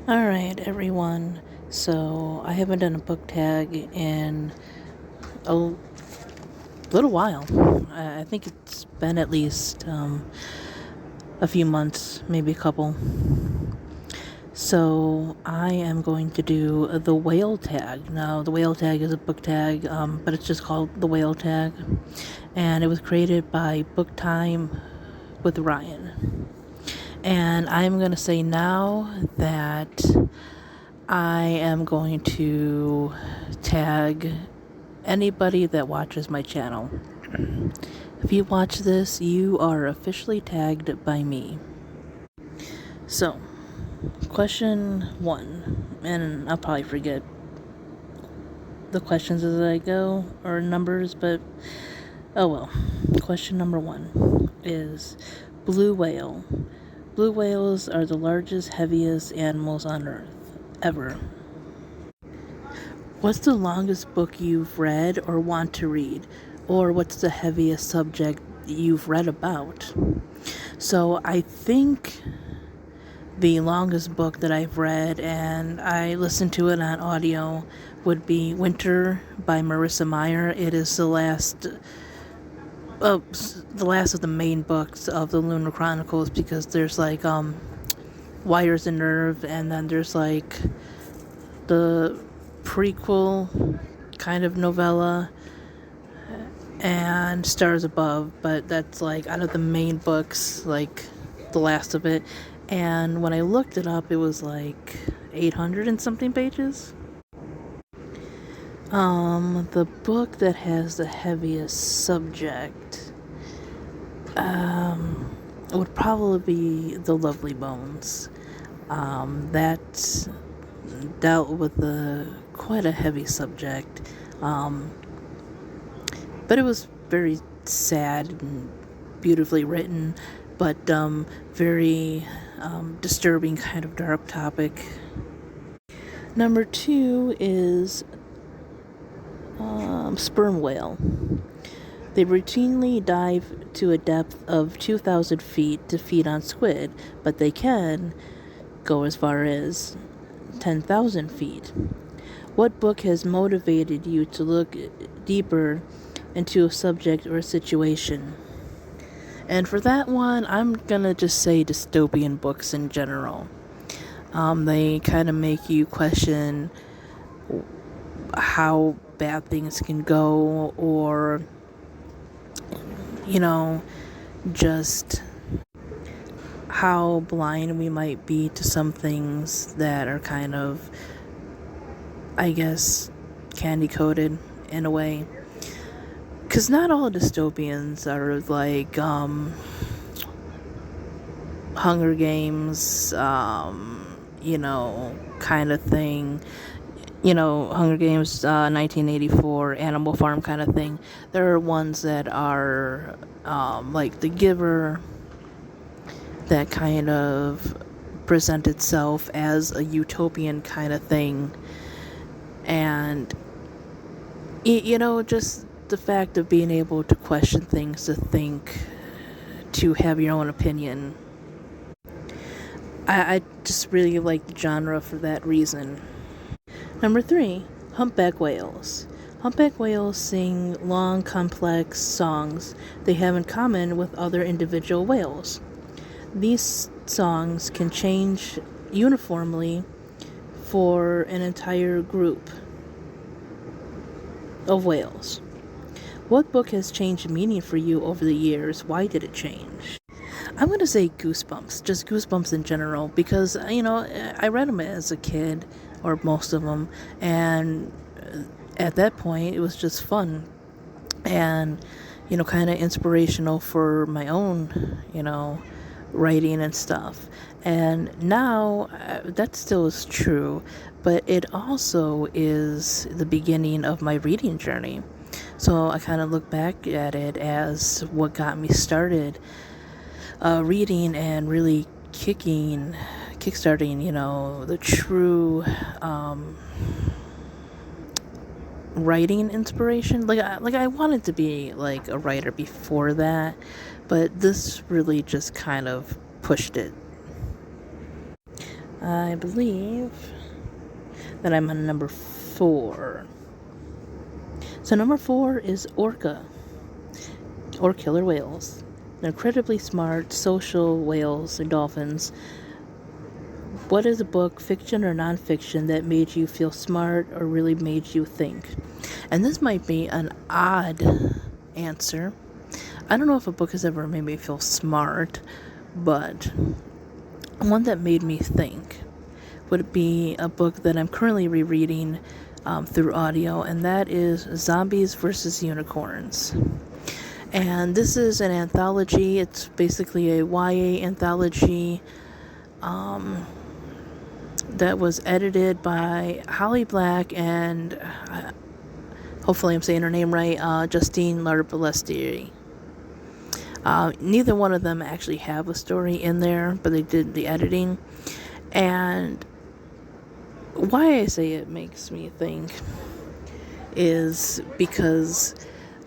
Alright, everyone. So, I haven't done a book tag in a little while. I think it's been at least a few months, maybe a couple. So, I am going to do the whale tag. Now, the whale tag is a book tag, but it's just called the whale tag. And it was created by Book Time with Ryan. And I'm going to say now that I am going to tag anybody that watches my channel. If you watch this, you are officially tagged by me. So, question 1, and I'll probably forget the questions as I go, or numbers, but oh well. Question number 1 is blue whale. Blue whales are the largest, heaviest animals on Earth, ever. What's the longest book you've read or want to read? Or what's the heaviest subject you've read about? So I think the longest book that I've read, and I listened to it on audio, would be Winter by Marissa Meyer. It is the last of the main books of the Lunar Chronicles, because there's like Wires and Nerve, and then there's like the prequel kind of novella and Stars Above, but that's like out of the main books, like the last of it. And when I looked it up, it was like 800 and something pages. The book that has the heaviest subject would probably be The Lovely Bones. That dealt with quite a heavy subject, but it was very sad and beautifully written, but very disturbing, kind of dark topic. Number 2 is Sperm Whale. They routinely dive to a depth of 2,000 feet to feed on squid, but they can go as far as 10,000 feet. What book has motivated you to look deeper into a subject or a situation? And for that one, I'm gonna just say dystopian books in general. They kind of make you question how bad things can go, or just how blind we might be to some things that are kind of, I guess, candy coated in a way. Because not all dystopians are like Hunger Games, kind of thing. Hunger Games, 1984, Animal Farm kind of thing. There are ones that are like The Giver, that kind of present itself as a utopian kind of thing. And, just the fact of being able to question things, to think, to have your own opinion. I just really like the genre for that reason. Number 3, humpback whales. Humpback whales sing long, complex songs they have in common with other individual whales. These songs can change uniformly for an entire group of whales. What book has changed meaning for you over the years? Why did it change? I'm going to say Goosebumps, just Goosebumps in general, because, I read them as a kid, or most of them, and at that point, it was just fun, and, kind of inspirational for my own, writing and stuff. And now, that still is true, but it also is the beginning of my reading journey. So I kind of look back at it as what got me started reading, and really kickstarting, the true writing inspiration. Like I wanted to be like a writer before that, but this really just kind of pushed it. I believe that I'm on number 4. So number 4 is Orca, or killer whales. They're incredibly smart, social whales and dolphins. What is a book, fiction or nonfiction, that made you feel smart or really made you think? And this might be an odd answer. I don't know if a book has ever made me feel smart, but one that made me think would be a book that I'm currently rereading through audio, and that is Zombies vs. Unicorns. And this is an anthology. It's basically a YA anthology that was edited by Holly Black and hopefully I'm saying her name right, Justine Larbalestieri. Neither one of them actually have a story in there, but they did the editing. And why I say it makes me think is because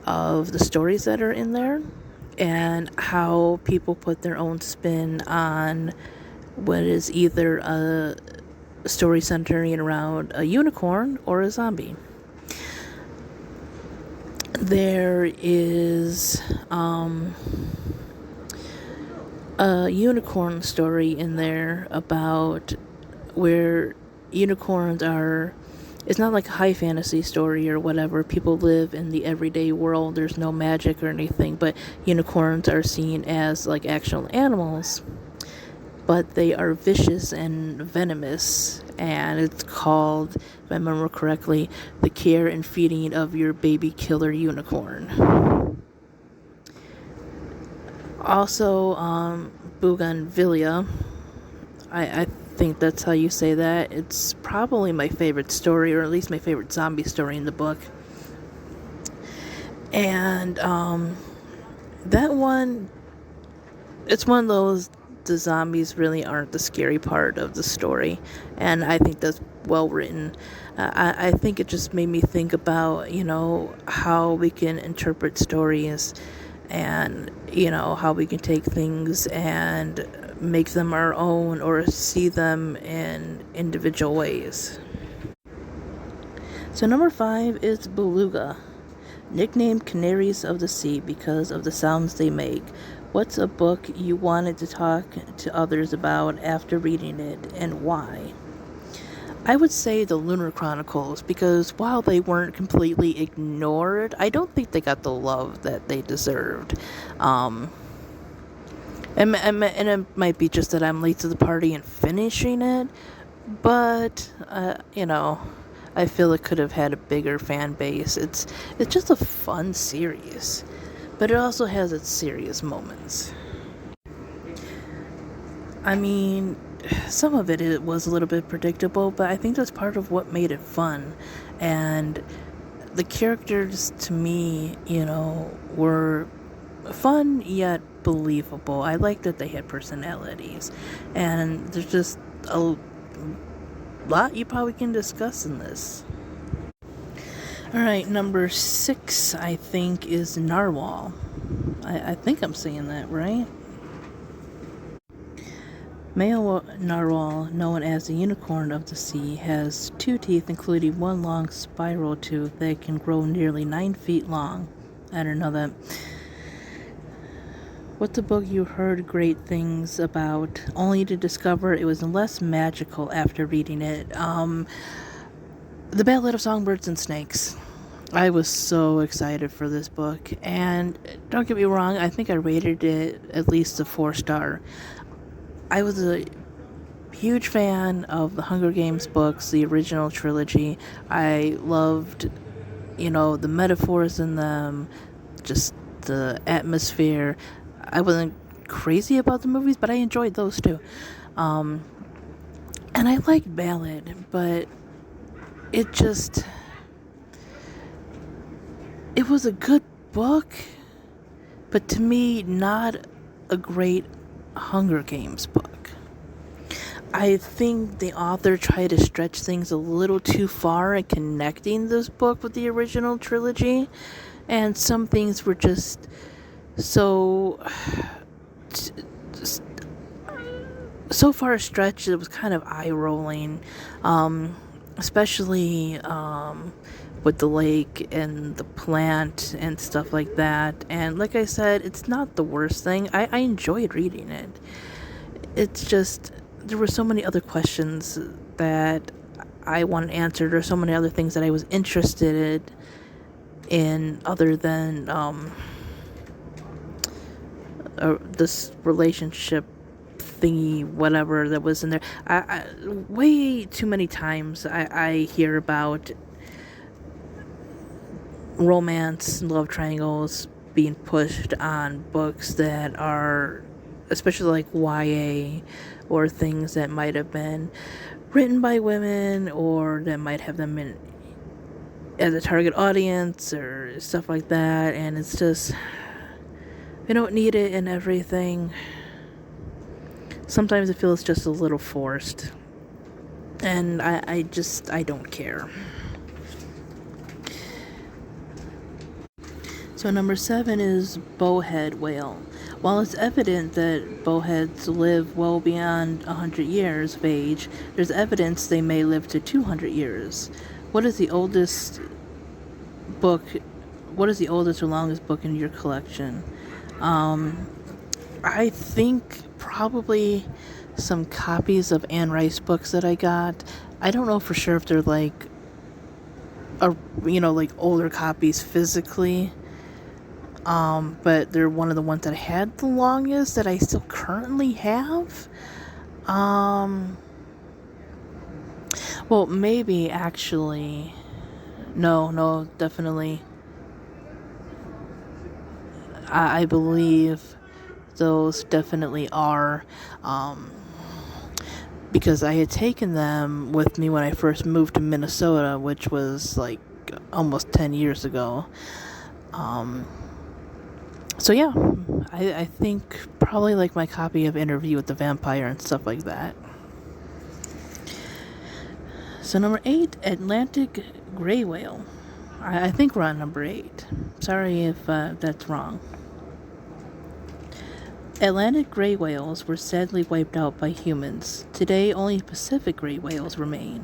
of the stories that are in there and how people put their own spin on what is either a story centering around a unicorn or a zombie. There is a unicorn story in there about where unicorns are. It's not like a high fantasy story or whatever. People live in the everyday world. There's no magic or anything, but unicorns are seen as like actual animals. But they are vicious and venomous, and it's called, if I remember correctly, The Care and Feeding of Your Baby Killer Unicorn. Also, Bougainvillea, I think that's how you say that. It's probably my favorite story, or at least my favorite zombie story in the book. And that one, it's one of those, the zombies really aren't the scary part of the story, and I think that's well written. I think it just made me think about, how we can interpret stories, and, how we can take things and make them our own or see them in individual ways. So number 5 is Beluga, nicknamed Canaries of the Sea because of the sounds they make. What's a book you wanted to talk to others about after reading it, and why? I would say the Lunar Chronicles, because while they weren't completely ignored, I don't think they got the love that they deserved. And it might be just that I'm late to the party in finishing it, but, I feel it could have had a bigger fan base. It's just a fun series, but it also has its serious moments. I mean, some of it was a little bit predictable, but I think that's part of what made it fun. And the characters, to me, were fun yet believable. I like that they had personalities. And there's just a lot you probably can discuss in this. Alright, number 6, I think, is Narwhal. I think I'm saying that right. Male narwhal, known as the unicorn of the sea, has 2 teeth, including one long spiral tooth that can grow nearly 9 feet long. I don't know that. What's a book you heard great things about, only to discover it was less magical after reading it? The Ballad of Songbirds and Snakes. I was so excited for this book, and don't get me wrong, I think I rated it at least a 4-star. I was a huge fan of the Hunger Games books, the original trilogy. I loved, the metaphors in them, just the atmosphere. I wasn't crazy about the movies, but I enjoyed those too. And I liked Ballad, but it was a good book, but to me, not a great Hunger Games book. I think the author tried to stretch things a little too far in connecting this book with the original trilogy, and some things were just so so far stretched, it was kind of eye-rolling, especially with the lake and the plant and stuff like that. And like I said, it's not the worst thing. I enjoyed reading it. It's just, there were so many other questions that I wanted answered, or so many other things that I was interested in other than this relationship thingy, whatever that was in there. I way too many times I hear about romance and love triangles being pushed on books that are, especially like YA, or things that might have been written by women, or that might have them in as a target audience or stuff like that. And it's just, I don't need it and everything. Sometimes it feels just a little forced, and I don't care. So number 7 is Bowhead whale. While it's evident that bowheads live well beyond 100 years of age, there's evidence they may live to 200 years. What is the oldest or longest book in your collection? I think probably some copies of Anne Rice books that I got. I don't know for sure if they're like older copies physically. But they're one of the ones that I had the longest, that I still currently have. Well, maybe actually. No, definitely. I believe those definitely are. Because I had taken them with me when I first moved to Minnesota, which was like almost 10 years ago. So yeah, I think probably like my copy of Interview with the Vampire and stuff like that. So number 8, Atlantic gray whale. I think we're on number 8. Sorry if that's wrong. Atlantic gray whales were sadly wiped out by humans. Today, only Pacific gray whales remain.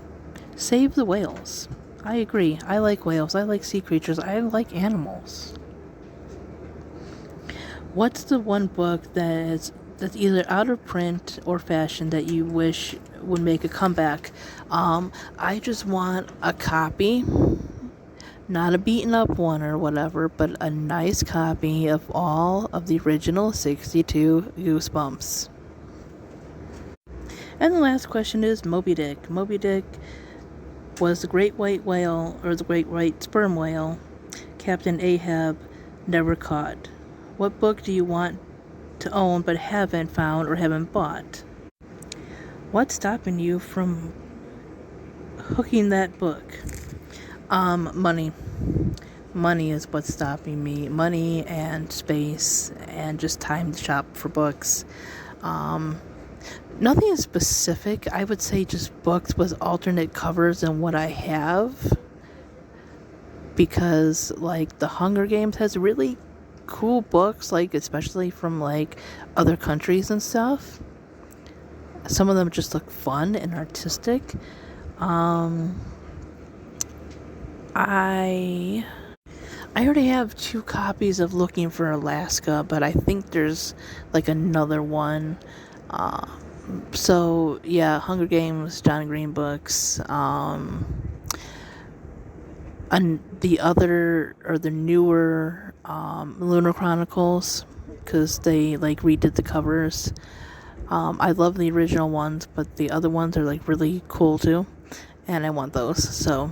Save the whales. I agree. I like whales. I like sea creatures. I like animals. What's the one book that's either out of print or fashion that you wish would make a comeback? I just want a copy, not a beaten up one or whatever, but a nice copy of all of the original 62 Goosebumps. And the last question is Moby Dick. Moby Dick was the great white whale, or the great white sperm whale, Captain Ahab never caught. What book do you want to own but haven't found or haven't bought? What's stopping you from hooking that book? Money. Money is what's stopping me. Money and space and just time to shop for books. Nothing specific. I would say just books with alternate covers than what I have. Because like the Hunger Games has really cool books, like especially from like other countries and stuff. Some of them just look fun and artistic. I already have 2 copies of Looking for Alaska, but I think there's like another one. So yeah, Hunger Games, John Green books. And the other, or the newer Lunar Chronicles, because they like redid the covers. I love the original ones, but the other ones are like really cool too, and I want those. So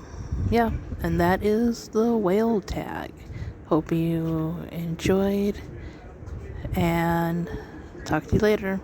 yeah, and that is the whale tag. Hope you enjoyed, and talk to you later.